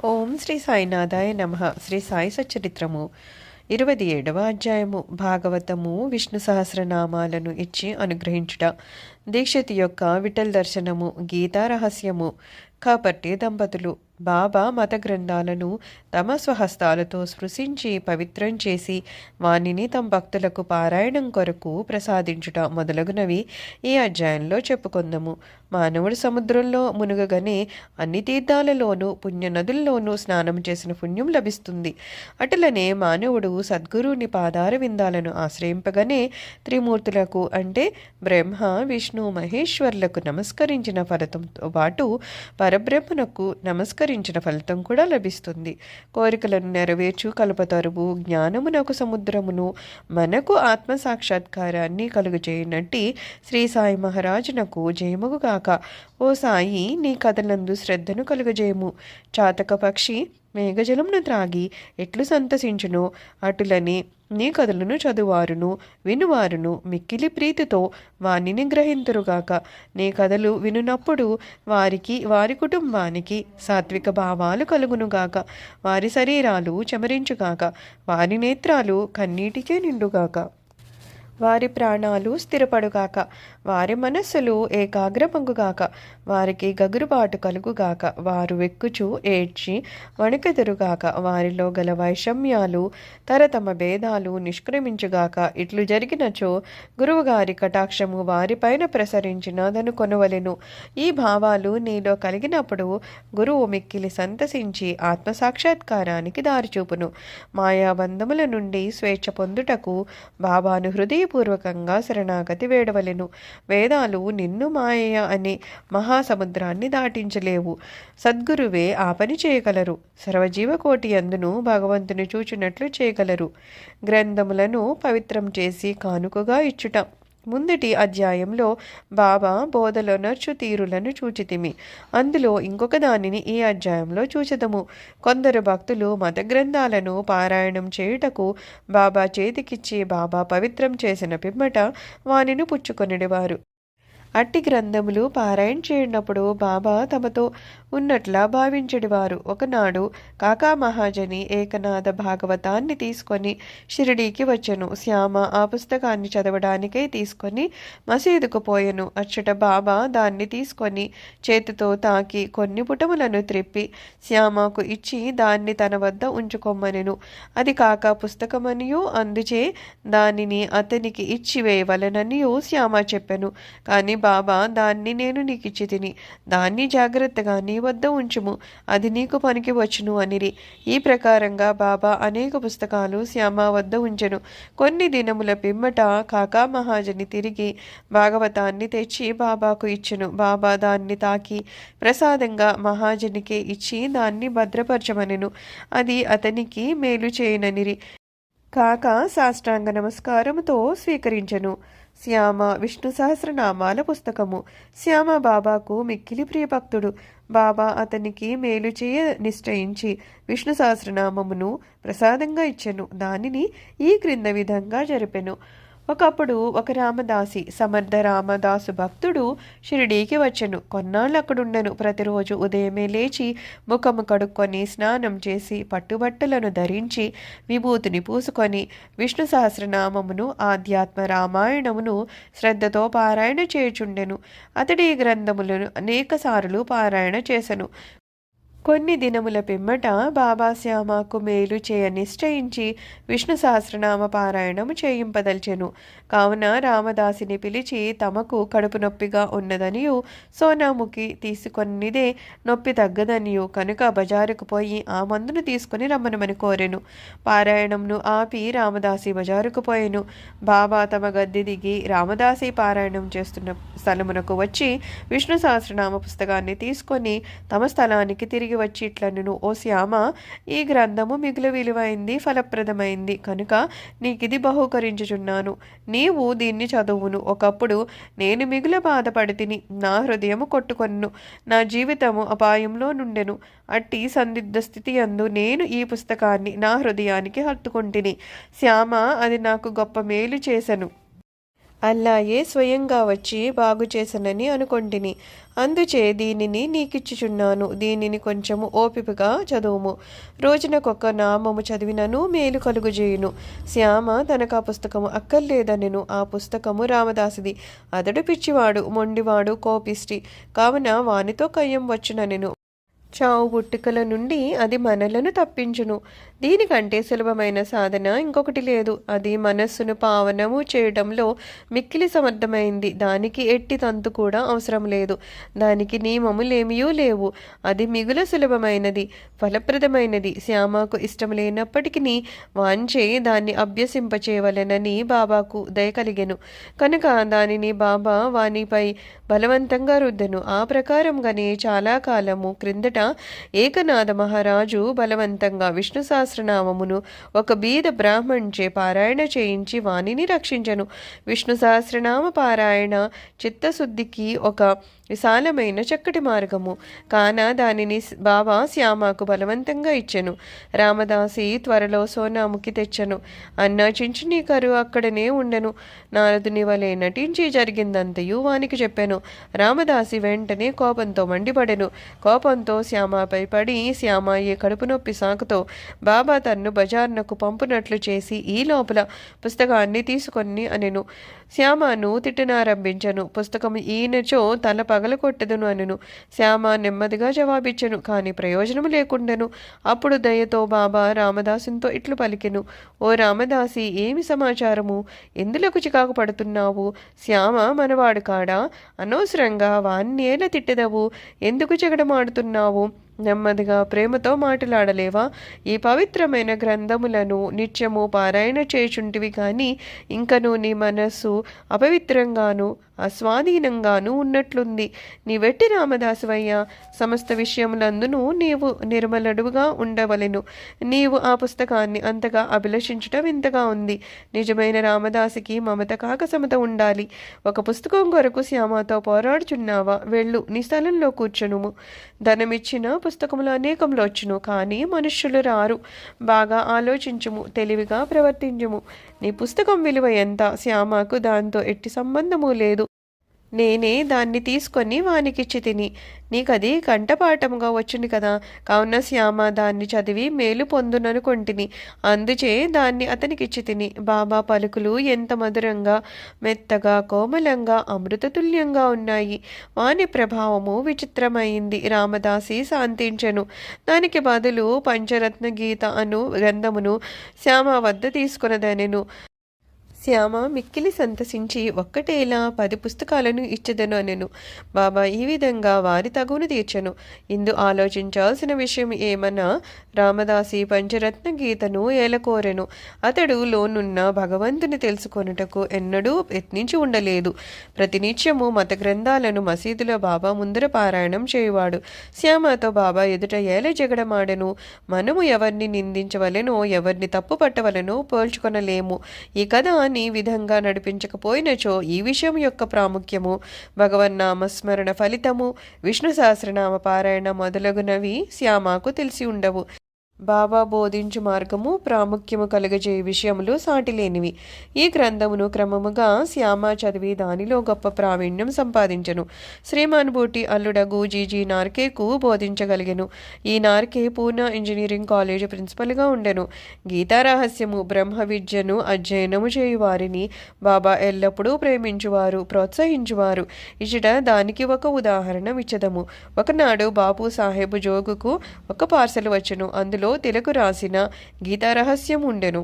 ఓం శ్రీ సాయినాథాయ నమః. శ్రీ సాయి సచ్చరిత్రము 27వ అధ్యాయము. భాగవతము విష్ణు సహస్రనామాలను ఇచ్చి అనుగ్రహించుట. దీక్షిత్ యొక్క విఠల్ దర్శనము. గీతా రహస్యము. కాబట్టి దంపతులు బాబా మత గ్రంథాలను తమ స్వహస్తాలతో స్పృశించి పవిత్రం చేసి వానిని తమ భక్తులకు పారాయణం కొరకు ప్రసాదించుట మొదలగునవి ఈ అధ్యాయంలో చెప్పుకుందాము. మానవుడు సముద్రంలో మునుగగానే అన్ని తీర్థాలలోనూ పుణ్యనదుల్లోనూ స్నానం చేసిన పుణ్యం లభిస్తుంది. అటులనే మానవుడు సద్గురుని పాదార విందాలను ఆశ్రయింపగానే త్రిమూర్తులకు అంటే బ్రహ్మ విష్ణు మహేశ్వర్లకు నమస్కరించిన ఫలితంతో పాటు పరబ్రహ్మనకు నమస్కరించిన ఫలితం కూడా లభిస్తుంది. కోరికలను నెరవేర్చు కల్పతరువు జ్ఞానమునకు సముద్రమును మనకు ఆత్మ సాక్షాత్కారాన్ని కలుగజేయనట్టి శ్రీ సాయి మహారాజునకు జయముగాక. ఓ సాయి, నీ కథలందు శ్రద్ధను కలుగజేయము. చాతక పక్షి మేఘజలమును త్రాగి ఎట్లు సంతసించునో అటులని నీ కథలను చదువారును వినువారును మిక్కిలి ప్రీతితో వానిని గ్రహింతురుగాక. నీ కథలు వినునప్పుడు వారికి వారి కుటుంబానికి సాత్విక భావాలు కలుగునుగాక. వారి శరీరాలు చెమరించుగాక. వారి నేత్రాలు కన్నీటికే నిండుగాక. వారి ప్రాణాలు స్థిరపడుగాక. వారి మనస్సులు ఏకాగ్రమగుగాక. వారికి గగురుబాటు కలుగుగాక. వారు వెక్కుచు ఏడ్చి వణుకెదురుగాక. వారిలో గల వైషమ్యాలు తరతమ భేదాలు నిష్క్రమించుగాక. ఇట్లు జరిగినచో గురువుగారి కటాక్షము వారిపైన ప్రసరించినదను కొనవలెను. ఈ భావాలు నీలో కలిగినప్పుడు గురువు మిక్కిలి సంతసించి ఆత్మసాక్షాత్కారానికి దారిచూపును. మాయాబంధముల నుండి స్వేచ్ఛ పొందుటకు బాబాను హృదయపూర్వకంగా శరణాగతి వేడవలెను. వేదాలు నిన్ను మాయ అనే మహాసముద్రాన్ని దాటించలేవు. సద్గురువే ఆ పని చేయగలరు. సర్వజీవకోటి అందును భగవంతుని చూచినట్లు చేయగలరు. గ్రంథములను పవిత్రం చేసి కానుకగా ఇచ్చుట. ముందటి అధ్యాయంలో బాబా బోధలో నర్చు తీరులను చూచితిమి. అందులో ఇంకొక దానిని ఈ అధ్యాయంలో చూచెదము. కొందరు భక్తులు మత గ్రంథాలను పారాయణం చేయుటకు బాబా చేతికిచ్చి బాబా పవిత్రం చేసిన పిమ్మట వానిని పుచ్చుకొనిడివారు. అట్టి గ్రంథములు పారాయణ చేయనప్పుడు బాబా తమతో ఉన్నట్లా భావించడివారు. ఒకనాడు కాకా మహాజని ఏకనాథ భాగవతాన్ని తీసుకొని షిరిడీకి వచ్చెను. శ్యామ ఆ పుస్తకాన్ని చదవడానికై తీసుకొని మసీదుకు పోయెను. అచ్చట బాబా దాన్ని తీసుకొని చేతితో తాకి కొన్ని పుటములను త్రిప్పి శ్యామకు ఇచ్చి దాన్ని తన వద్ద ఉంచుకొమ్మనెను. అది కాకా పుస్తకమనియు అందుచే దానిని అతనికి ఇచ్చి వేయవలననియు శ్యామ చెప్పెను. కానీ బాబా దాన్ని నేను నీకిచ్చి తిని దాన్ని జాగ్రత్తగా నీ వద్ద ఉంచుము, అది నీకు పనికి వచ్చును అనిరి. ఈ ప్రకారంగా బాబా అనేక పుస్తకాలు శ్యామ వద్ద ఉంచెను. కొన్ని దినముల పిమ్మట కాకా మహాజని తిరిగి భాగవతాన్ని తెచ్చి బాబాకు ఇచ్చెను. బాబా దాన్ని తాకి ప్రసాదంగా మహాజనికి ఇచ్చి దాన్ని భద్రపరచమనెను. అది అతనికి మేలు చేయననిరి. కాక సాష్టాంగ నమస్కారముతో స్వీకరించెను. శ్యామ విష్ణు సహస్రనామాల పుస్తకము. శ్యామ బాబాకు మిక్కిలి ప్రియభక్తుడు. బాబా అతనికి మేలు చేయ నిశ్చయించి విష్ణు సహస్రనామమును ప్రసాదంగా ఇచ్చెను. దానిని ఈ క్రింద విధంగా జరిపెను. ఒకప్పుడు ఒక రామదాసి సమర్థ రామదాసు భక్తుడు షిరిడీకి వచ్చెను. కొన్నాళ్ళు అక్కడుండెను. ప్రతిరోజు ఉదయమే లేచి ముఖము కడుక్కొని స్నానం చేసి పట్టుబట్టలను ధరించి విభూతిని పూసుకొని విష్ణు సహస్రనామమును ఆధ్యాత్మ రామాయణమును శ్రద్ధతో పారాయణ చేయుచుండెను. అతడి గ్రంథములను అనేకసార్లు పారాయణ చేసెను. కొన్ని దినముల పిమ్మట బాబా శ్యామకు మేలు చేయ నిశ్చయించి విష్ణు సహస్రనామ పారాయణము చేయింపదల్చెను. కావున రామదాసిని పిలిచి తమకు కడుపు నొప్పిగా ఉన్నదనియు సోనాముఖి తీసుకొనిదే నొప్పి తగ్గదనియు కనుక బజారుకు పోయి ఆ మందును తీసుకుని రమ్మనమని కోరెను. పారాయణంను ఆపి రామదాసి బజారుకు పోయెను. బాబా తమ గద్దె దిగి రామదాసి పారాయణం చేస్తున్న స్థలమునకు వచ్చి విష్ణు సహస్రనామ పుస్తకాన్ని తీసుకొని తమ స్థలానికి తిరిగి వచ్చి ఇట్లనెను. ఓ శ్యామ, ఈ గ్రంథము మిగులు విలువైంది, ఫలప్రదమైంది కనుక నీకిది బహూకరించుచున్నాను. నీవు దీన్ని చదువును. ఒకప్పుడు నేను మిగుల బాధపడితిని. నా హృదయము కొట్టుకొన్ను. నా జీవితము అపాయంలో నుండెను. అట్టి సందిగ్ధ స్థితి యందు నేను ఈ పుస్తకాన్ని నా హృదయానికి హత్తుకొంటిని. శ్యామ, అది నాకు గొప్ప మేలు చేసెను. అల్లాయే స్వయంగా వచ్చి బాగు చేసనని అనుకొంటిని. అందుచే దీనిని నీకిచ్చుచున్నాను. దీనిని కొంచెము ఓపికగా చదువుము. రోజునకొక్క నామము చదివినను మేలు కలుగుజేయును. శ్యామ తనకు ఆ పుస్తకము అక్కర్లేదనెను. ఆ పుస్తకము రామదాసిది. అతడు పిచ్చివాడు, మొండివాడు, కోపిష్టి కావున వానితో కయ్యం వచ్చుననెను. చావు పుట్టుకల నుండి అది మనలను తప్పించును. దీనికంటే సులభమైన సాధన ఇంకొకటి లేదు. అది మనస్సును పావనము చేయడంలో మిక్కిలి సమర్థమైంది. దానికి ఎట్టి తంతు కూడా అవసరం లేదు. దానికి నియమములేమియూ లేవు. అది మిగుల సులభమైనది, ఫలప్రదమైనది. శ్యామకు ఇష్టం లేనప్పటికీ వాంచే దాన్ని అభ్యసింపచేయవలెనని బాబాకు దయ కలిగెను. కనుక దానిని బాబా వానిపై బలవంతంగా రుద్దెను. ఆ ప్రకారంగానే చాలా కాలము క్రిందట ఏకనాథ మహారాజు బలవంతంగా విష్ణు సహస్రనామమును ఒక బీద బ్రాహ్మణ్చే పారాయణ చేయించి వానిని రక్షించెను. విష్ణు సహస్రనామ పారాయణ చిత్తశుద్ధికి ఒక విశాలమైన చక్కటి మార్గము. కాన దానిని బాబా శ్యామకు బలవంతంగా ఇచ్చెను. రామదాసి త్వరలో సోనాముకి తెచ్చెను. అన్న చించునీకరు అక్కడనే ఉండెను. నారదుని వలె నటించి జరిగిందంతయు వానికి చెప్పెను. రామదాసి వెంటనే కోపంతో మండిపడెను. కోపంతో శ్యామపై పడి శ్యామయ్యే కడుపు నొప్పి సాకుతో బాబా తన్ను బజార్నకు పంపునట్లు చేసి ఈ లోపల పుస్తకాన్ని తీసుకొని అనెను. శ్యామను తిట్టనారంభించను. పుస్తకం ఈయనచో తల పగలకొట్టెదను అనెను. శ్యామ నెమ్మదిగా జవాబిచ్చెను. కాని ప్రయోజనము లేకుండెను. అప్పుడు దయతో బాబా రామదాసునితో ఇట్లు పలికెను. ఓ రామదాసి, ఏమి సమాచారము? ఎందులకు చికాకు పడుతున్నావు? శ్యామ మనవాడు కాడా? అనవసరంగా వాన్నేల తిట్టెదవు? ఎందుకు జగడమాడుతున్నావు? నెమ్మదిగా ప్రేమతో మాట్లాడలేవా? ఈ పవిత్రమైన గ్రంథములను నిత్యము పారాయణ చేయుచుంటివి కానీ ఇంకను నీ మనస్సు అపవిత్రంగాను అస్వాధీనంగాను ఉన్నట్లుంది. నీ వెట్టి రామదాసువయ్యా, సమస్త విషయములందును నీవు నిర్మలడుగా ఉండవలెను. నీవు ఆ పుస్తకాన్ని అంతగా అభిలషించటం ఇంతగా ఉంది. నిజమైన రామదాసికి మమత కాక సమత ఉండాలి. ఒక పుస్తకం కొరకు శ్యామతో పోరాడుచున్నావా? వెళ్ళు, నీ స్థలంలో కూర్చునుము. ధనమిచ్చిన పుస్తకములు అనేకములు వచ్చును, కానీ మనుష్యులు రారు. బాగా ఆలోచించుము, తెలివిగా ప్రవర్తించుము. నీ పుస్తకం విలువ ఎంత? శ్యామకు దాంతో ఎట్టి సంబంధము లేదు. నేనే దాన్ని తీసుకొని వానికిచ్చి తిని. నీకది కంఠపాఠముగా వచ్చును కదా. కావున శ్యామ దాన్ని చదివి మేలు పొందుననుకొంటిని. అందుచే దాన్ని అతనికిచ్చి తిని. బాబా పలుకులు ఎంత మధురంగా, మెత్తగా, కోమలంగా, అమృతతుల్యంగా ఉన్నాయి. వాని ప్రభావము విచిత్రమైంది. రామదాసి శాంతించెను. దానికి బదులు పంచరత్న గీత అను గ్రంథమును శ్యామ వద్ద తీసుకొనదనెను. శ్యామ మిక్కిలి సంతసించి ఒక్కటేలా 10 పుస్తకాలను ఇచ్చదను అనెను. బాబా ఈ విధంగా వారి తగును తీర్చెను. ఇందు ఆలోచించాల్సిన విషయం ఏమన్నా, రామదాసి పంచరత్న గీతను ఏలకోరెను. అతడు లోనున్న భగవంతుని తెలుసుకొనుటకు ఎన్నడూ యత్నించి ఉండలేదు. ప్రతినిత్యము మత గ్రంథాలను మసీదులో బాబా ముందర పారాయణం చేయువాడు. శ్యామతో బాబా ఎదుట ఏల జగడమాడెను. మనము ఎవరిని నిందించవలెనో, ఎవరిని తప్పు పట్టవలెనో పోల్చుకొనలేము. ఈ కథ నీ విధంగా నడిపించకపోయినచో ఈ విషయం యొక్క ప్రాముఖ్యము, భగవన్నామస్మరణ ఫలితము, విష్ణు సహస్రనామ పారాయణ మొదలగునవి శ్యామకు తెలిసి ఉండవు. బాబా బోధించు మార్గము, ప్రాముఖ్యము కలుగజే విషయములు సాటిలేనివి. ఈ గ్రంథమును క్రమముగా శ్యామ చదివి దానిలో గొప్ప ప్రావీణ్యం సంపాదించెను. శ్రీమానుభూతి అల్లుడగు జీజీ నార్కేకు బోధించగలిగెను. ఈ నార్కే పూనా ఇంజనీరింగ్ కాలేజీ ప్రిన్సిపల్గా ఉండెను. గీతారహస్యము, బ్రహ్మ విద్యను అధ్యయనము చేయువారిని బాబా ఎల్లప్పుడూ ప్రేమించువారు, ప్రోత్సహించువారు. ఇచ్చట దానికి ఒక ఉదాహరణ ఇచ్చదము. ఒకనాడు బాపు సాహెబు జోగుకు ఒక పార్సెల్ వచ్చెను. అందులో తిలకు రాసిన గీతారహస్యం ఉండెను.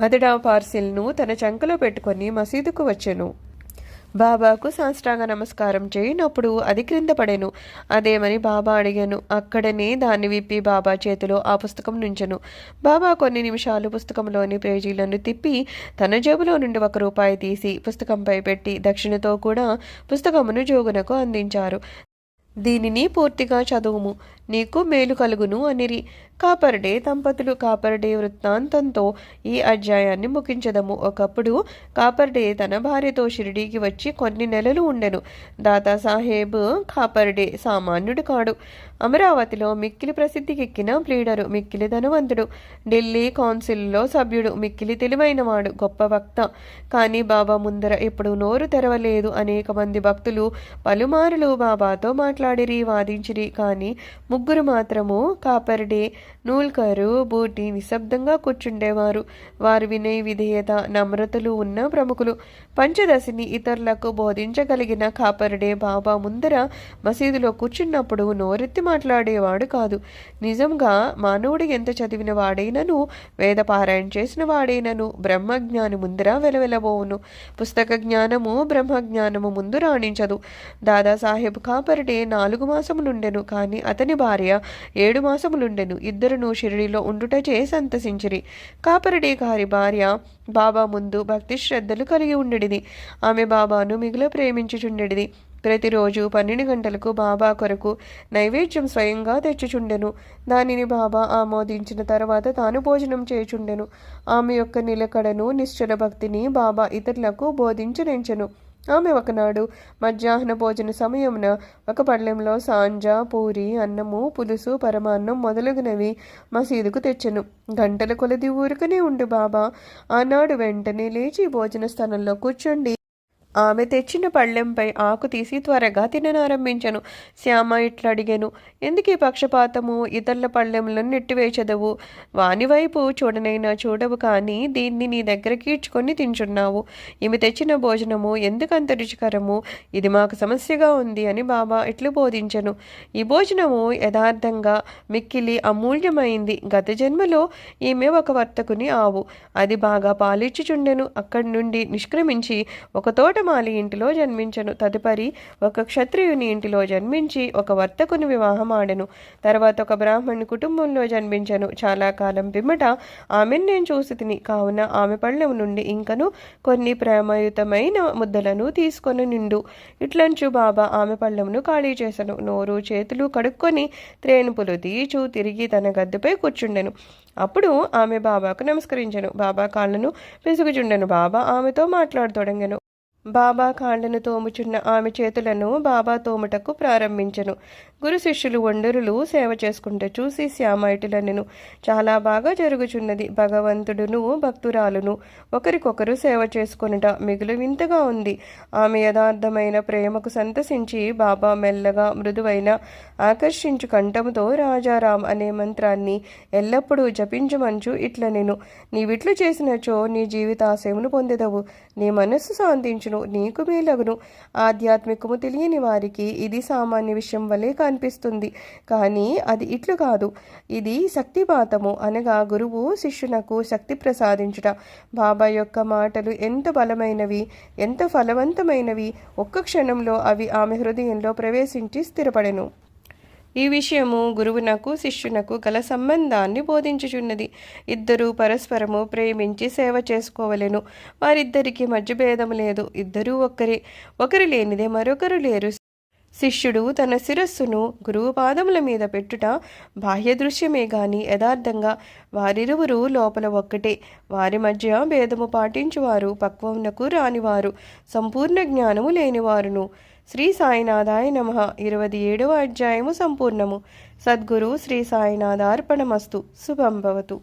అతడు ఆ పార్సిల్ను తన చంకలో పెట్టుకొని మసీదుకు వచ్చెను. బాబాకు సాష్టాంగ నమస్కారం చేయనప్పుడు అది క్రింద పడెను. అదేమని బాబా అడిగాను. అక్కడనే దాన్ని విప్పి బాబా చేతిలో ఆ పుస్తకం నుంచెను. బాబా కొన్ని నిమిషాలు పుస్తకంలోని పేజీలను తిప్పి తన జేబులో నుండి ₹1 తీసి పుస్తకంపై పెట్టి దక్షిణతో కూడా పుస్తకమును జోగునకు అందించారు. దీనిని పూర్తిగా చదువుము. నీకు మేలు కలుగును అనిరి. కాపర్డే దంపతులు కాపర్డే వృత్తాంతంతో ఈ అధ్యాయాన్ని ముగించదము. ఒకప్పుడు కాపర్డే తన భార్యతో షిరిడీకి వచ్చి కొన్ని నెలలు ఉండెను. దాదాసాహెబ్ కాపర్డే సామాన్యుడు కాడు. అమరావతిలో మిక్కిలి ప్రసిద్ధికెక్కిన ప్లీడరు, మిక్కిలి ధనవంతుడు, ఢిల్లీ కౌన్సిల్లో సభ్యుడు, మిక్కిలి తెలివైనవాడు, గొప్ప వక్త. కానీ బాబా ముందర ఎప్పుడు నోరు తెరవలేదు. అనేక మంది భక్తులు పలుమారులు బాబాతో మాట్లాడిరి, వాదించిరి. కానీ ముగ్గురు మాత్రము కాపర్డే, నూల్కరు, బూటి నిశ్శబ్దంగా కూర్చుండేవారు. వారు వినయ విధేయత నమ్రతలు ఉన్న ప్రముఖులు. పంచదశిని ఇతరులకు బోధించగలిగిన కాపర్డే బాబా ముందర మసీదులో కూర్చున్నప్పుడు నోరెత్తి మాట్లాడేవాడు కాదు. నిజంగా మానవుడు ఎంత చదివిన వాడైనను, వేదపారాయణ చేసిన వాడైనను బ్రహ్మజ్ఞాని ముందర వెలవెలబోవును. పుస్తక జ్ఞానము బ్రహ్మజ్ఞానము ముందు రాణించదు. దాదాసాహెబ్ కాపర్డే 4 మాసములుండెను. కానీ అతని భార్య 7 మాసములుండెను. ఇద్దరును షిరిడీలో ఉండుటచే సంతసించిరి. కాపర్డే గారి భార్య బాబా ముందు భక్తి శ్రద్ధలు కలిగి ఉండేది. ఆమె బాబాను మిగుల ప్రేమించుచుండెడిది. ప్రతిరోజు 12 గంటలకు బాబా కొరకు నైవేద్యం స్వయంగా తెచ్చుచుండెను. దానిని బాబా ఆమోదించిన తర్వాత తాను భోజనం చేయుచుండెను. ఆమె యొక్క నిలకడను నిశ్చల భక్తిని బాబా ఇతరులకు బోధించనించెను. ఆమె ఒకనాడు మధ్యాహ్న భోజన సమయమున ఒక పళ్ళెంలో సాంజ, పూరి, అన్నము, పులుసు, పరమాన్నం మొదలగునవి మసీదుకు తెచ్చెను. గంటల కొలది ఊరుకనే ఉండు బాబా ఆనాడు వెంటనే లేచి భోజన స్థానంలో కూర్చోండి. ఆమె తెచ్చిన పళ్ళెంపై ఆకు తీసి త్వరగా తిననారంభించను. శ్యామ ఇట్లా అడిగాను, ఎందుకు ఈ పక్షపాతము? ఇతరుల పళ్ళెంలను నెట్టివేచదవు, వానివైపు చూడనైనా చూడవు, కానీ దీన్ని నీ దగ్గర కీడ్చుకొని తింటున్నావు. ఈమె తెచ్చిన భోజనము ఎందుకంత రుచికరము? ఇది మాకు సమస్యగా ఉంది అని బాబా ఇట్లు బోధించను. ఈ భోజనము యథార్థంగా మిక్కిలి అమూల్యమైంది. గత జన్మలో ఈమె ఒక వర్తకుని ఆవు. అది బాగా పాలిచ్చుచుండెను. అక్కడి నుండి నిష్క్రమించి ఒక తోటమాలి ఇంటిలో జన్మించను. తదుపరి ఒక క్షత్రియుని ఇంటిలో జన్మించి ఒక వర్తకుని వివాహం ఆడెను. తర్వాత ఒక బ్రాహ్మణి కుటుంబంలో జన్మించను. చాలా కాలం పిమ్మట ఆమెను నేను చూసి తిని, కావున ఆమె పళ్ళెం నుండి ఇంకను కొన్ని ప్రేమయుతమైన ముద్దలను తీసుకొని నిండు. ఇట్లంచు బాబా ఆమె పళ్ళెమును ఖాళీ చేసను. నోరు చేతులు కడుక్కొని త్రేణుపులు తీచు తిరిగి తన గద్దెపై కూర్చుండెను. అప్పుడు ఆమె బాబాకు నమస్కరించెను. బాబా కాళ్ళను పిసుగుచుండెను. బాబా ఆమెతో మాట్లాడతొడంగెను. బాబా కాళ్లను తోముచున్న ఆమె చేతులను బాబా తోముటకు ప్రారంభించెను. గురు శిష్యులు ఒండరులు సేవ చేసుకుంటూ చూసి శ్యామ ఇటులనెను, చాలా బాగా జరుగుచున్నది. భగవంతుడును భక్తురాలును ఒకరికొకరు సేవ చేసుకొనుట మిగులు వింతగా ఉంది. ఆమె యథార్థమైన ప్రేమకు సంతసించి బాబా మెల్లగా మృదువైన ఆకర్షించు కంఠముతో రాజారాం అనే మంత్రాన్ని ఎల్లప్పుడూ జపించమంచు ఇట్లనెను, నీవిట్లు చేసినచో నీ జీవితాశయమును పొందెదవు, నీ మనస్సు శాంతించును, నీకు మేలగును. ఆధ్యాత్మికము తెలియని వారికి ఇది సామాన్య విషయం వలె కనిపిస్తుంది. కానీ అది ఇట్లు కాదు. ఇది శక్తిపాతము, అనగా గురువు శిష్యునకు శక్తి ప్రసాదించుట. బాబా యొక్క మాటలు ఎంత బలమైనవి, ఎంత ఫలవంతమైనవి. ఒక్క క్షణంలో అవి ఆమె హృదయంలో ప్రవేశించి స్థిరపడెను. ఈ విషయము గురువునకు శిష్యునకు గల సంబంధాన్ని బోధించుచున్నది. ఇద్దరూ పరస్పరము ప్రేమించి సేవ చేసుకోవలెను. వారిద్దరికి మధ్య భేదము లేదు. ఇద్దరూ ఒక్కరే. ఒకరు లేనిదే మరొకరు లేరు. శిష్యుడు తన శిరస్సును గురువు పాదముల మీద పెట్టుట బాహ్య దృశ్యమే గాని యథార్థంగా వారిరువురు లోపల ఒక్కటే. వారి మధ్య భేదము పాటించువారు పక్వమునకు రానివారు, సంపూర్ణ జ్ఞానము లేనివారును. శ్రీ సాయినాథాయ నమః. 27వ అధ్యాయము సంపూర్ణము. సద్గురు శ్రీ సాయినాథార్పణమస్తు. శుభం భవతు.